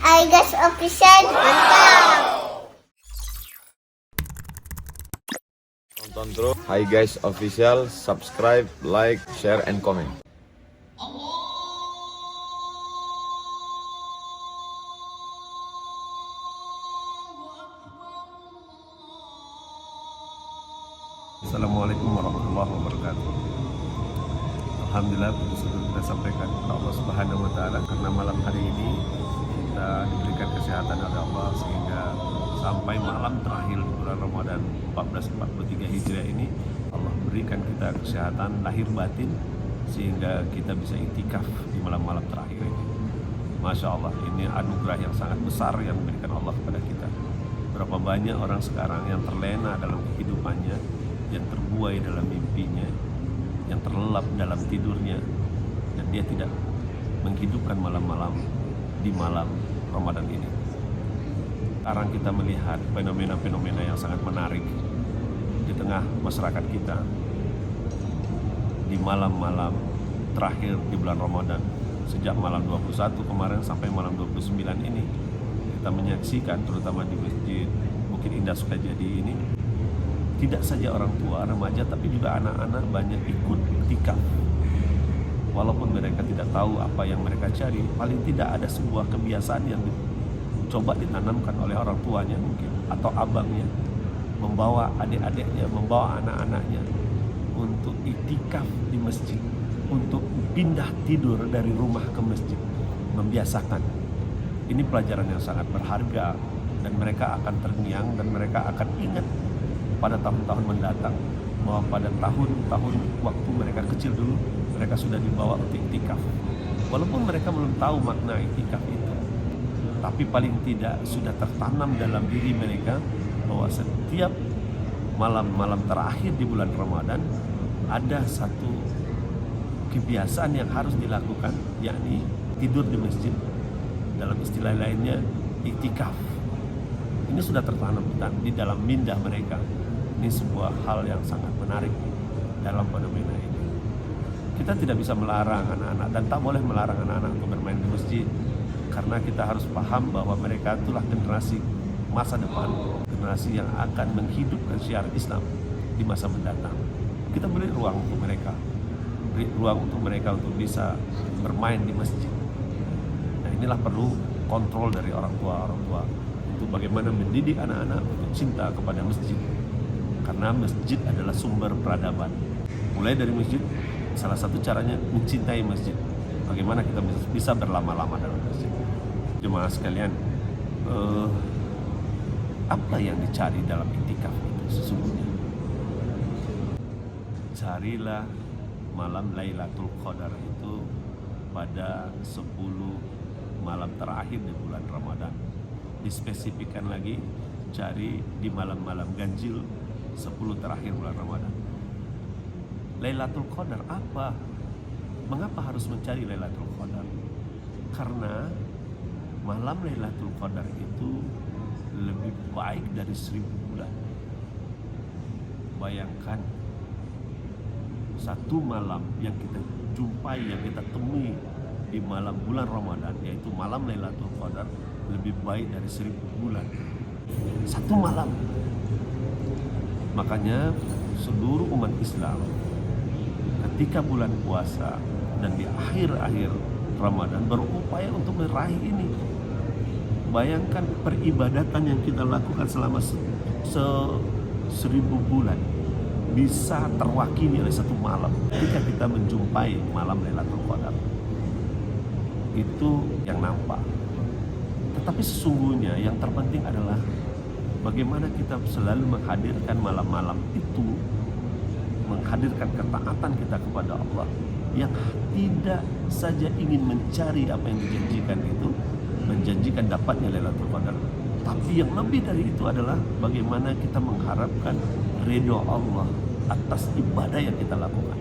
iGas Official, mantap. Tonton terus Hi Guys Official, subscribe, like, share, and comment. Assalamualaikum warahmatullahi wabarakatuh. Alhamdulillah, sudah kita sampaikan kepada Allah Subhanahu wa Ta'ala, karena malam hari ini kita diberikan kesehatan oleh Allah sehingga sampai malam terakhir bulan Ramadan 1443 Hijriah ini Allah berikan kita kesehatan lahir batin sehingga kita bisa iktikaf di malam-malam terakhir ini. Masya Allah, ini anugerah yang sangat besar yang diberikan Allah kepada kita. Berapa banyak orang sekarang yang terlena dalam kehidupannya, yang terbuai dalam mimpinya, yang terlelap dalam tidurnya, dan dia tidak menghidupkan malam-malam di malam Ramadan ini. Sekarang kita melihat fenomena-fenomena yang sangat menarik di tengah masyarakat kita di malam-malam terakhir di bulan Ramadan. Sejak malam 21 kemarin sampai malam 29 ini kita menyaksikan, terutama di Masjid Bukit Indah Sukajadi ini, tidak saja orang tua, remaja, tapi juga anak-anak banyak ikut iktikaf. Walaupun mereka tidak tahu apa yang mereka cari, paling tidak ada sebuah kebiasaan yang coba ditanamkan oleh orang tuanya mungkin, atau abangnya, membawa adik-adiknya, membawa anak-anaknya untuk iktikaf di masjid, untuk pindah tidur dari rumah ke masjid, membiasakan. Ini pelajaran yang sangat berharga, dan mereka akan terngiang dan mereka akan ingat pada tahun-tahun mendatang bahwa pada tahun-tahun waktu mereka kecil dulu mereka sudah dibawa untuk iktikaf. Walaupun mereka belum tahu makna iktikaf itu, tapi paling tidak sudah tertanam dalam diri mereka bahwa setiap malam-malam terakhir di bulan Ramadan ada satu kebiasaan yang harus dilakukan, yakni tidur di masjid. Dalam istilah lainnya iktikaf. Ini sudah tertanam di dalam minda mereka. Ini sebuah hal yang sangat menarik dalam fenomena ini. Kita tidak bisa melarang anak-anak, dan tak boleh melarang anak-anak untuk bermain di masjid, karena kita harus paham bahwa mereka itulah generasi masa depan, generasi yang akan menghidupkan syiar Islam di masa mendatang. Kita beri ruang untuk mereka, beri ruang untuk mereka untuk bisa bermain di masjid. Nah, inilah perlu kontrol dari orang tua untuk bagaimana mendidik anak-anak untuk cinta kepada masjid. Karena masjid adalah sumber peradaban. Mulai dari masjid, salah satu caranya mencintai masjid. Bagaimana kita bisa berlama-lama dalam masjid. Jemaah sekalian, apa yang dicari dalam iktikaf itu sesungguhnya? Carilah malam Lailatul Qadar itu pada 10 malam terakhir di bulan Ramadan. Dispesifikkan lagi, cari di malam-malam ganjil 10 terakhir bulan Ramadan. Lailatul Qadar apa? Mengapa harus mencari Lailatul Qadar? Karena malam Lailatul Qadar itu lebih baik dari 1000 bulan. Bayangkan satu malam yang kita jumpai, yang kita temui di malam bulan Ramadan, yaitu malam Lailatul Qadar, lebih baik dari 1000 bulan. Satu malam. Makanya seluruh umat Islam ketika bulan puasa dan di akhir-akhir Ramadan berupaya untuk meraih ini. Bayangkan peribadatan yang kita lakukan selama 1000 bulan bisa terwakili oleh satu malam ketika kita menjumpai malam Lailatul Qadar. Itu yang nampak. Tetapi sesungguhnya yang terpenting adalah bagaimana kita selalu menghadirkan malam-malam itu, menghadirkan ketaatan kita kepada Allah, yang tidak saja ingin mencari apa yang dijanjikan itu, menjanjikan dapatnya Lailatul Qadar, tapi yang lebih dari itu adalah bagaimana kita mengharapkan ridho Allah atas ibadah yang kita lakukan.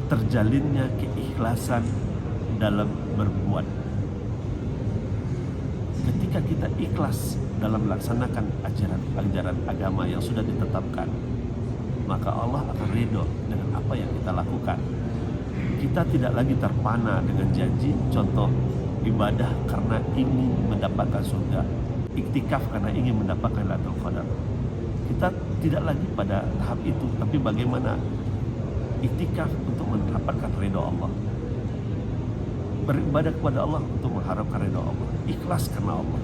Terjalinnya keikhlasan dalam berbuat. Ketika kita ikhlas dalam melaksanakan ajaran agama yang sudah ditetapkan, maka Allah akan ridho dengan apa yang kita lakukan. Kita tidak lagi terpana dengan janji. Contoh, ibadah karena ingin mendapatkan surga, iktikaf karena ingin mendapatkan Lailatul Qadar. Kita tidak lagi pada tahap itu, tapi bagaimana iktikaf untuk mendapatkan ridha Allah, beribadah kepada Allah untuk mengharapkan ridha Allah, ikhlas karena Allah.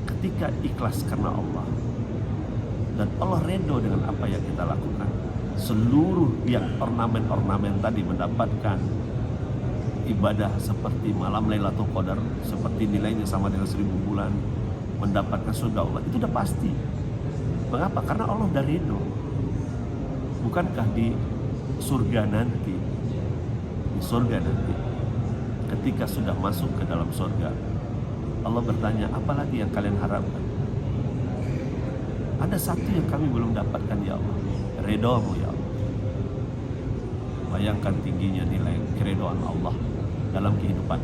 Ketika ikhlas karena Allah dan Allah ridho dengan apa yang kita lakukan, seluruh yang ornamen-ornamen tadi mendapatkan ibadah seperti malam Lailatul Qadar, seperti nilainya sama dengan 1000 bulan, mendapatkan surga Allah, itu udah pasti. Mengapa? Karena Allah udah ridho. Bukankah di surga nanti, ketika sudah masuk ke dalam surga, Allah bertanya, apalagi yang kalian harapkan? Ada satu yang kami belum dapatkan ya Allah, ridho-Mu ya Allah. Bayangkan tingginya nilai keridhaan Allah dalam kehidupan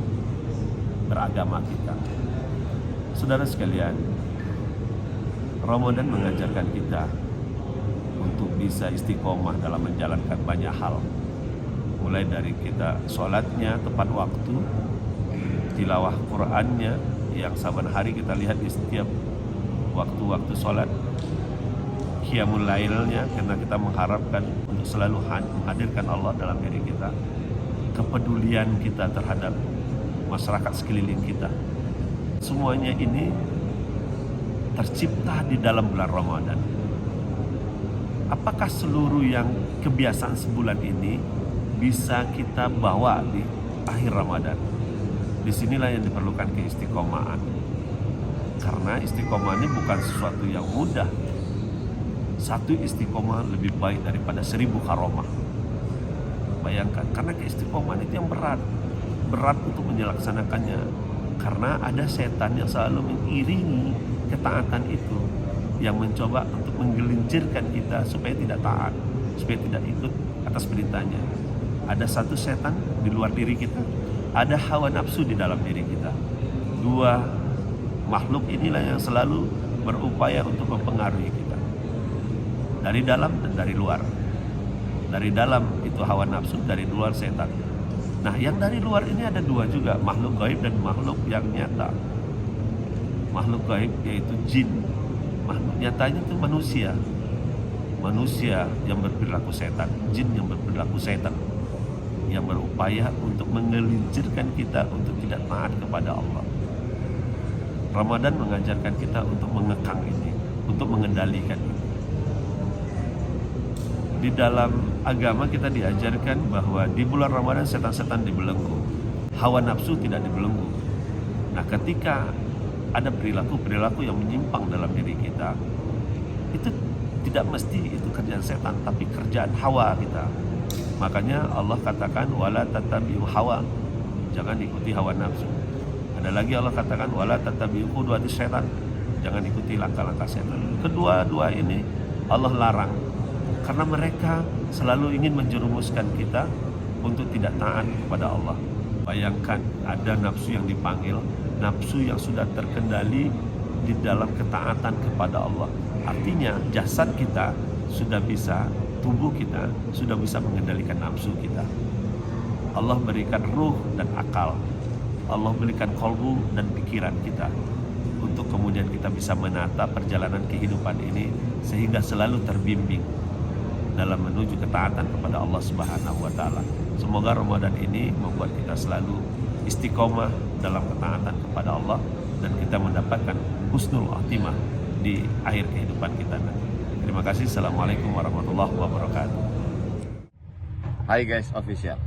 beragama kita. Saudara sekalian, Ramadan mengajarkan kita untuk bisa istiqomah dalam menjalankan banyak hal. Mulai dari kita sholatnya tepat waktu, tilawah Qur'annya yang saban hari kita lihat di setiap waktu-waktu sholat, qiyamul lailnya karena kita mengharapkan untuk selalu menghadirkan Allah dalam diri kita, kepedulian kita terhadap masyarakat sekeliling kita. Semuanya ini tercipta di dalam bulan Ramadan. Apakah seluruh yang kebiasaan sebulan ini bisa kita bawa di akhir Ramadan? Disinilah yang diperlukan keistiqomahan. Karena istiqomah ini bukan sesuatu yang mudah. Satu istiqomah lebih baik daripada 1000 karomah. Bayangkan, karena keistiqomahan itu yang berat untuk menyelaksanakannya. Karena ada setan yang selalu mengiringi ketaatan itu, yang mencoba untuk menggelincirkan kita supaya tidak taat, supaya tidak ikut atas perintahnya. Ada satu setan di luar diri kita, ada hawa nafsu di dalam diri kita. Dua makhluk inilah yang selalu berupaya untuk mempengaruhi kita, dari dalam dan dari luar. Dari dalam itu hawa nafsu, dari luar setan. Nah, yang dari luar ini ada dua juga, makhluk gaib dan makhluk yang nyata. Makhluk gaib yaitu jin, makhluk nyatanya itu manusia yang berperilaku setan, jin yang berperilaku setan, yang berupaya untuk menggelincirkan kita untuk tidak taat kepada Allah. Ramadan mengajarkan kita untuk mengekang ini, untuk mengendalikan ini. Di dalam agama kita diajarkan bahwa di bulan Ramadan setan-setan dibelenggu, hawa nafsu tidak dibelenggu. Nah, ketika ada perilaku-perilaku yang menyimpang dalam diri kita, itu tidak mesti itu kerjaan setan, tapi kerjaan hawa kita. Makanya Allah katakan wala tatabi'u hawa, jangan ikuti hawa nafsu. Ada lagi Allah katakan wala tatabi'u khutuwati setan, jangan ikuti langkah-langkah setan. Kedua-dua ini Allah larang, karena mereka selalu ingin menjerumuskan kita untuk tidak taat kepada Allah. Bayangkan ada nafsu yang dipanggil, nafsu yang sudah terkendali di dalam ketaatan kepada Allah. Artinya jasad kita sudah bisa, tubuh kita sudah bisa mengendalikan nafsu kita. Allah berikan ruh dan akal, Allah berikan kolbu dan pikiran kita, untuk kemudian kita bisa menata perjalanan kehidupan ini sehingga selalu terbimbing dalam menuju ketaatan kepada Allah Subhanahu wa taala. Semoga Ramadan ini membuat kita selalu istiqomah dalam ketaatan kepada Allah dan kita mendapatkan husnul khatimah di akhir kehidupan kita nanti. Terima kasih. Assalamualaikum warahmatullahi wabarakatuh. Hi guys official.